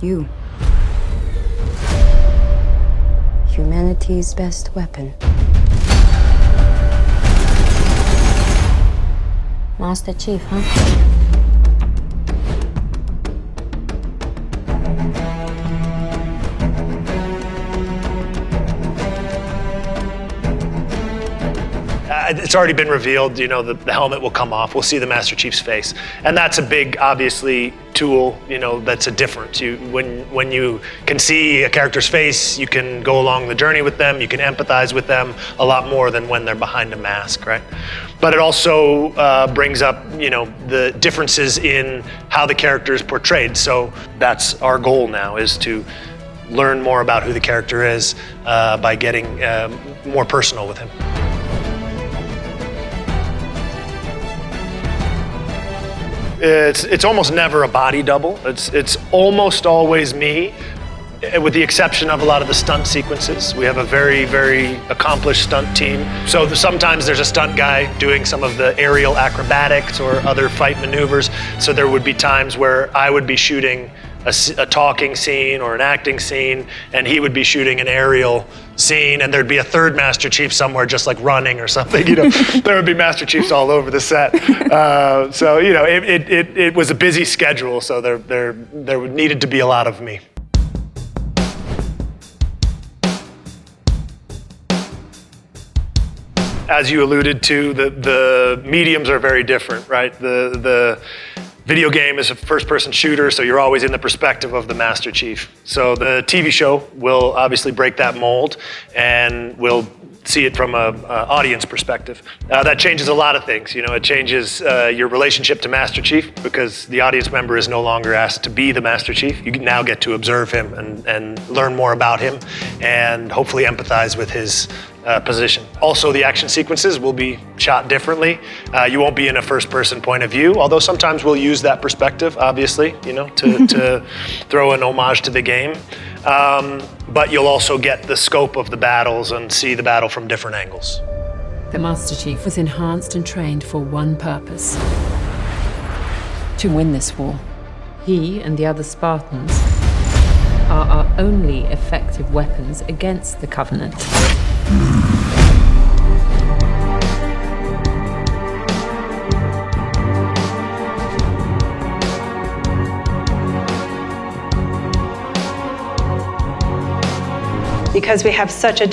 You. Humanity's best weapon. Master Chief, huh? It's already been revealed, you know, the helmet will come off. We'll see the Master Chief's face. And that's a big, obviously, tool, you know, that's a difference. When you can see a character's face, you can go along the journey with them, you can empathize with them a lot more than when they're behind a mask, right? But it also brings up, you know, the differences in how the character is portrayed. So that's our goal now, is to learn more about who the character is by getting more personal with him. It's almost never a body double. It's almost always me, with the exception of a lot of the stunt sequences. We have a very, very accomplished stunt team. So sometimes there's a stunt guy doing some of the aerial acrobatics or other fight maneuvers. So there would be times where I would be shooting a talking scene or an acting scene, and he would be shooting an aerial scene, and there'd be a third Master Chief somewhere just like running or something, you know. There would be Master Chiefs all over the set. So, you know, it was a busy schedule, so there needed to be a lot of me. As you alluded to, the mediums are very different, right? The video game is a first-person shooter, so you're always in the perspective of the Master Chief. So the TV show will obviously break that mold, and we'll see it from an audience perspective. That changes a lot of things. You know, it changes your relationship to Master Chief, because the audience member is no longer asked to be the Master Chief. You now get to observe him and learn more about him, and hopefully empathize with his position. Also, the action sequences will be shot differently. You won't be in a first-person point of view, although sometimes we'll use that perspective, obviously, you know, to throw an homage to the game. But you'll also get the scope of the battles and see the battle from different angles. The Master Chief was enhanced and trained for one purpose: to win this war. He and the other Spartans are our only effective weapons against the Covenant. Because we have such a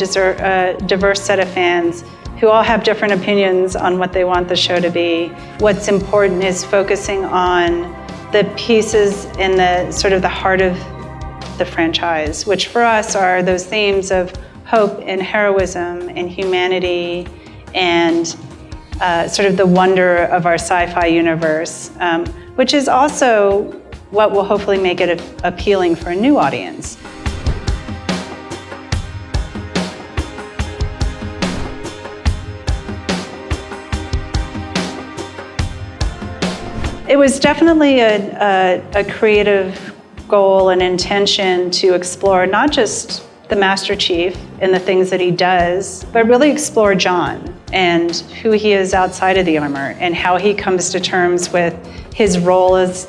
diverse set of fans who all have different opinions on what they want the show to be. What's important is focusing on the pieces in the sort of the heart of the franchise, which for us are those themes of hope and heroism and humanity and sort of the wonder of our sci-fi universe, which is also what will hopefully make it appealing for a new audience. It was definitely a creative goal and intention to explore not just the Master Chief and the things that he does, but really explore John and who he is outside of the armor and how he comes to terms with his role as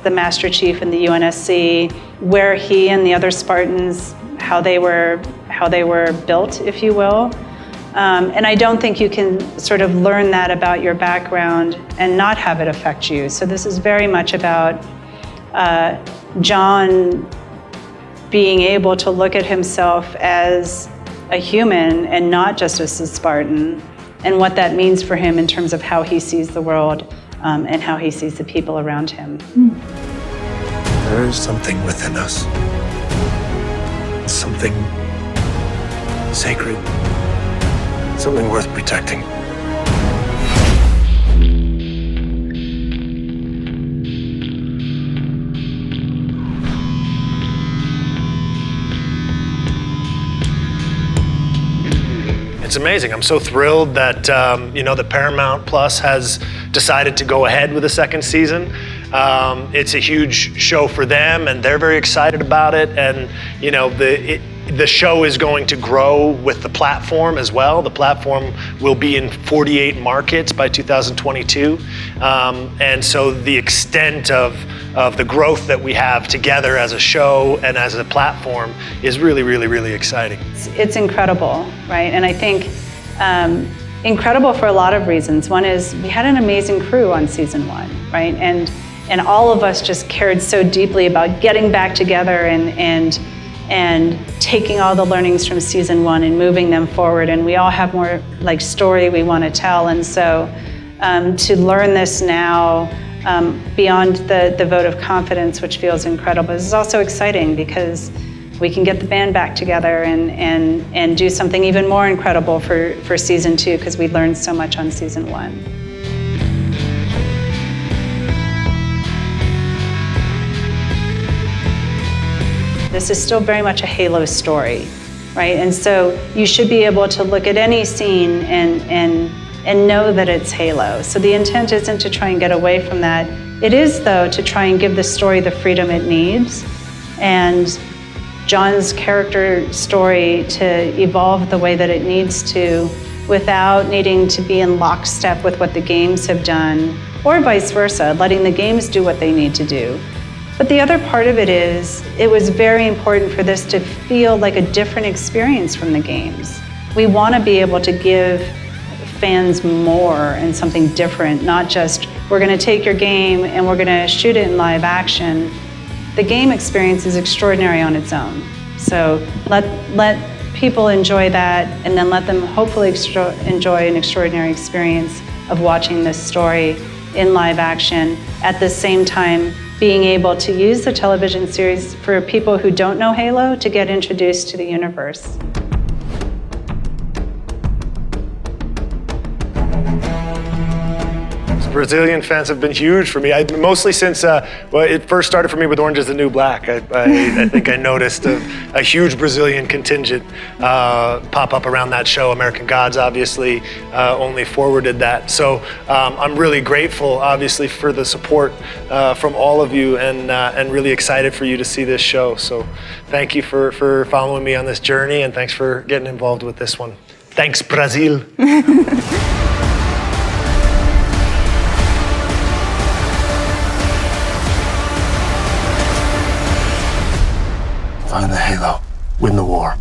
the Master Chief in the UNSC, where he and the other Spartans, how they were built, if you will. And I don't think you can sort of learn that about your background and not have it affect you. So this is very much about John being able to look at himself as a human and not just as a Spartan, and what that means for him in terms of how he sees the world and how he sees the people around him. There is something within us, something sacred, something worth protecting. It's amazing. I'm so thrilled that that Paramount Plus has decided to go ahead with a second season. It's a huge show for them, and they're very excited about it. And The show is going to grow with the platform as well. The platform will be in 48 markets by 2022. And so the extent of the growth that we have together as a show and as a platform is really, really, really exciting. It's incredible, right? And I think incredible for a lot of reasons. One is we had an amazing crew on season 1, right? And all of us just cared so deeply about getting back together and taking all the learnings from season 1 and moving them forward. And we all have more like story we want to tell. And so to learn this now beyond the vote of confidence, which feels incredible, is also exciting because we can get the band back together and do something even more incredible for season 2 because we learned so much on season 1. This is still very much a Halo story, right? And so you should be able to look at any scene and know that it's Halo. So the intent isn't to try and get away from that. It is, though, to try and give the story the freedom it needs, and John's character story to evolve the way that it needs to without needing to be in lockstep with what the games have done, or vice versa, letting the games do what they need to do. But the other part of it is, it was very important for this to feel like a different experience from the games. We want to be able to give fans more and something different, not just, we're going to take your game and we're going to shoot it in live action. The game experience is extraordinary on its own. So let people enjoy that, and then let them hopefully enjoy an extraordinary experience of watching this story in live action, at the same time being able to use the television series for people who don't know Halo to get introduced to the universe. Brazilian fans have been huge for me. Mostly since it first started for me with Orange is the New Black. I think I noticed a huge Brazilian contingent pop up around that show. American Gods, obviously, only forwarded that. So I'm really grateful, obviously, for the support from all of you, and really excited for you to see this show. So thank you for following me on this journey, and thanks for getting involved with this one. Thanks, Brazil. Find the Halo. Win the war.